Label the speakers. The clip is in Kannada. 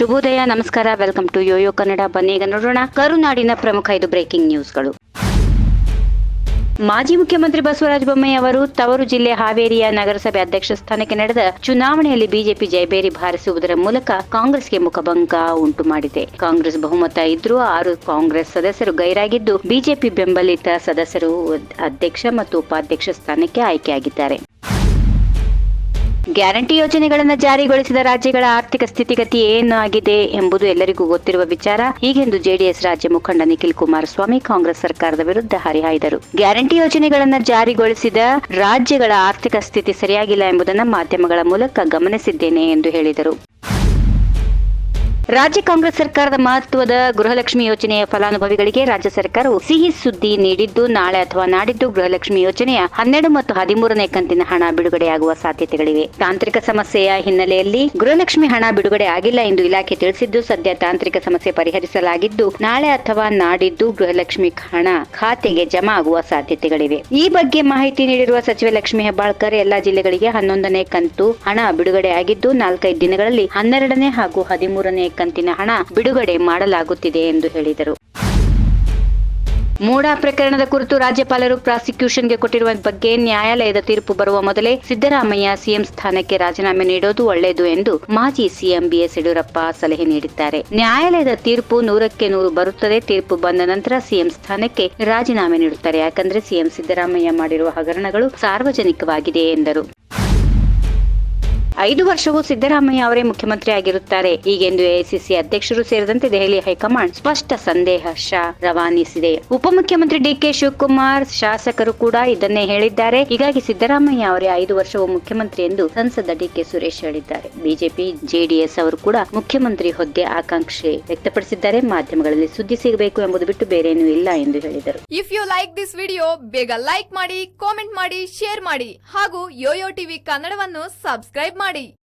Speaker 1: ಶುಭೋದಯ, ನಮಸ್ಕಾರ. Welcome to Yoyo Kannada. ಬನ್ನಿ ಈಗ ನೋಡೋಣ ಕರುನಾಡಿನ ಪ್ರಮುಖ 5 ಬ್ರೇಕಿಂಗ್ ನ್ಯೂಸ್ಗಳು. ಮಾಜಿ ಮುಖ್ಯಮಂತ್ರಿ ಬಸವರಾಜ ಬೊಮ್ಮಾಯಿ ಅವರು ತವರು ಜಿಲ್ಲೆ ಹಾವೇರಿಯ ನಗರಸಭೆ ಅಧ್ಯಕ್ಷ ಸ್ಥಾನಕ್ಕೆ ನಡೆದ ಚುನಾವಣೆಯಲ್ಲಿ ಬಿಜೆಪಿ ಜಯಬೇರಿ ಬಾರಿಸುವುದರ ಮೂಲಕ ಕಾಂಗ್ರೆಸ್ಗೆ ಮುಖಭಂಗ ಉಂಟು ಮಾಡಿದೆ. ಕಾಂಗ್ರೆಸ್ ಬಹುಮತ ಇದ್ರೂ 6 ಕಾಂಗ್ರೆಸ್ ಸದಸ್ಯರು ಗೈರಾಗಿದ್ದು, ಬಿಜೆಪಿ ಬೆಂಬಲಿತ ಸದಸ್ಯರು ಅಧ್ಯಕ್ಷ ಮತ್ತು ಉಪಾಧ್ಯಕ್ಷ ಸ್ಥಾನಕ್ಕೆ ಆಯ್ಕೆಯಾಗಿದ್ದಾರೆ. ಗ್ಯಾರಂಟಿ ಯೋಜನೆಗಳನ್ನು ಜಾರಿಗೊಳಿಸಿದ ರಾಜ್ಯಗಳ ಆರ್ಥಿಕ ಸ್ಥಿತಿಗತಿ ಏನಾಗಿದೆ ಎಂಬುದು ಎಲ್ಲರಿಗೂ ಗೊತ್ತಿರುವ ವಿಚಾರ. ಹೀಗೆಂದು ಜೆಡಿಎಸ್ ರಾಜ್ಯ ಮುಖಂಡ ನಿಖಿಲ್ ಕುಮಾರಸ್ವಾಮಿ ಕಾಂಗ್ರೆಸ್ ಸರ್ಕಾರದ ವಿರುದ್ಧ ಹರಿಹಾಯ್ದರು. ಗ್ಯಾರಂಟಿ ಯೋಜನೆಗಳನ್ನು ಜಾರಿಗೊಳಿಸಿದ ರಾಜ್ಯಗಳ ಆರ್ಥಿಕ ಸ್ಥಿತಿ ಸರಿಯಾಗಿಲ್ಲ ಎಂಬುದನ್ನು ಮಾಧ್ಯಮಗಳ ಮೂಲಕ ಗಮನಿಸಿದ್ದೇನೆ ಎಂದು ಹೇಳಿದರು. ರಾಜ್ಯ ಕಾಂಗ್ರೆಸ್ ಸರ್ಕಾರದ ಮಹತ್ವದ ಗೃಹಲಕ್ಷ್ಮಿ ಯೋಜನೆಯ ಫಲಾನುಭವಿಗಳಿಗೆ ರಾಜ್ಯ ಸರ್ಕಾರವು ಸಿಹಿ ಸುದ್ದಿ ನೀಡಿದ್ದು, ನಾಳೆ ಅಥವಾ ನಾಡಿದ್ದು ಗೃಹಲಕ್ಷ್ಮಿ ಯೋಜನೆಯ 12 ಮತ್ತು 13ನೇ ಕಂತಿನ ಹಣ ಬಿಡುಗಡೆಯಾಗುವ ಸಾಧ್ಯತೆಗಳಿವೆ. ತಾಂತ್ರಿಕ ಸಮಸ್ಯೆಯ ಹಿನ್ನೆಲೆಯಲ್ಲಿ ಗೃಹಲಕ್ಷ್ಮಿ ಹಣ ಬಿಡುಗಡೆ ಆಗಿಲ್ಲ ಎಂದು ಇಲಾಖೆ ತಿಳಿಸಿದ್ದು, ಸದ್ಯ ತಾಂತ್ರಿಕ ಸಮಸ್ಯೆ ಪರಿಹರಿಸಲಾಗಿದ್ದು, ನಾಳೆ ಅಥವಾ ನಾಡಿದ್ದು ಗೃಹಲಕ್ಷ್ಮಿ ಹಣ ಖಾತೆಗೆ ಜಮಾ ಆಗುವ ಸಾಧ್ಯತೆಗಳಿವೆ. ಈ ಬಗ್ಗೆ ಮಾಹಿತಿ ನೀಡಿರುವ ಸಚಿವೆ ಲಕ್ಷ್ಮೀ ಹೆಬ್ಬಾಳ್ಕರ್, ಎಲ್ಲಾ ಜಿಲ್ಲೆಗಳಿಗೆ 11ನೇ ಕಂತು ಹಣ ಬಿಡುಗಡೆಯಾಗಿದ್ದು, 4-5 ದಿನಗಳಲ್ಲಿ 12ನೇ ಹಾಗೂ 13ನೇ ಕಂತಿನ ಹಣ ಬಿಡುಗಡೆ ಮಾಡಲಾಗುತ್ತಿದೆ ಎಂದು ಹೇಳಿದರು. ಮೂಡಾ ಪ್ರಕರಣದ ಕುರಿತು ರಾಜ್ಯಪಾಲರು ಪ್ರಾಸಿಕ್ಯೂಷನ್ಗೆ ಕೊಟ್ಟಿರುವ ಬಗ್ಗೆ ನ್ಯಾಯಾಲಯದ ತೀರ್ಪು ಬರುವ ಮೊದಲೇ ಸಿದ್ದರಾಮಯ್ಯ ಸಿಎಂ ಸ್ಥಾನಕ್ಕೆ ರಾಜೀನಾಮೆ ನೀಡೋದು ಒಳ್ಳೆಯದು ಎಂದು ಮಾಜಿ ಸಿಎಂ ಬಿಎಸ್ ಯಡಿಯೂರಪ್ಪ ಸಲಹೆ ನೀಡಿದ್ದಾರೆ. ನ್ಯಾಯಾಲಯದ ತೀರ್ಪು 100ಕ್ಕೆ 100 ಬರುತ್ತದೆ. ತೀರ್ಪು ಬಂದ ನಂತರ ಸಿಎಂ ಸ್ಥಾನಕ್ಕೆ ರಾಜೀನಾಮೆ ನೀಡುತ್ತಾರೆ. ಯಾಕಂದ್ರೆ ಸಿಎಂ ಸಿದ್ದರಾಮಯ್ಯ ಮಾಡಿರುವ ಹಗರಣಗಳು ಸಾರ್ವಜನಿಕವಾಗಿದೆ ಎಂದರು. 5 ವರ್ಷವೂ ಸಿದ್ದರಾಮಯ್ಯ ಅವರೇ ಮುಖ್ಯಮಂತ್ರಿ ಆಗಿರುತ್ತಾರೆ, ಹೀಗೆಂದು ಎಐಸಿಸಿ ಅಧ್ಯಕ್ಷರು ಸೇರಿದಂತೆ ದೆಹಲಿ ಹೈಕಮಾಂಡ್ ಸ್ಪಷ್ಟ ಸಂದೇಶ ರವಾನಿಸಿದೆ. ಉಪಮುಖ್ಯಮಂತ್ರಿ ಡಿಕೆ ಶಿವಕುಮಾರ್, ಶಾಸಕರು ಕೂಡ ಇದನ್ನೇ ಹೇಳಿದ್ದಾರೆ. ಹೀಗಾಗಿ ಸಿದ್ದರಾಮಯ್ಯ ಅವರೇ 5 ವರ್ಷವೂ ಮುಖ್ಯಮಂತ್ರಿ ಎಂದು ಸಂಸದ ಡಿಕೆ ಸುರೇಶ್ ಹೇಳಿದ್ದಾರೆ. ಬಿಜೆಪಿ, ಜೆಡಿಎಸ್ ಅವರು ಕೂಡ ಮುಖ್ಯಮಂತ್ರಿ ಹುದ್ದೆ ಆಕಾಂಕ್ಷೆ ವ್ಯಕ್ತಪಡಿಸಿದ್ದಾರೆ. ಮಾಧ್ಯಮಗಳಲ್ಲಿ ಸುದ್ದಿ ಸಿಗಬೇಕು ಎಂಬುದು ಬಿಟ್ಟು ಬೇರೇನೂ ಇಲ್ಲ ಎಂದು ಹೇಳಿದರು.
Speaker 2: If you like this video, ಬೇಗ ಲೈಕ್ ಮಾಡಿ, ಕಾಮೆಂಟ್ ಮಾಡಿ, ಶೇರ್ ಮಾಡಿ ಹಾಗೂ ಯೋಯೋ ಟಿವಿ ಕನ್ನಡವನ್ನು ಸಬ್ಸ್ಕ್ರೈಬ್ ಮಾಡಿ.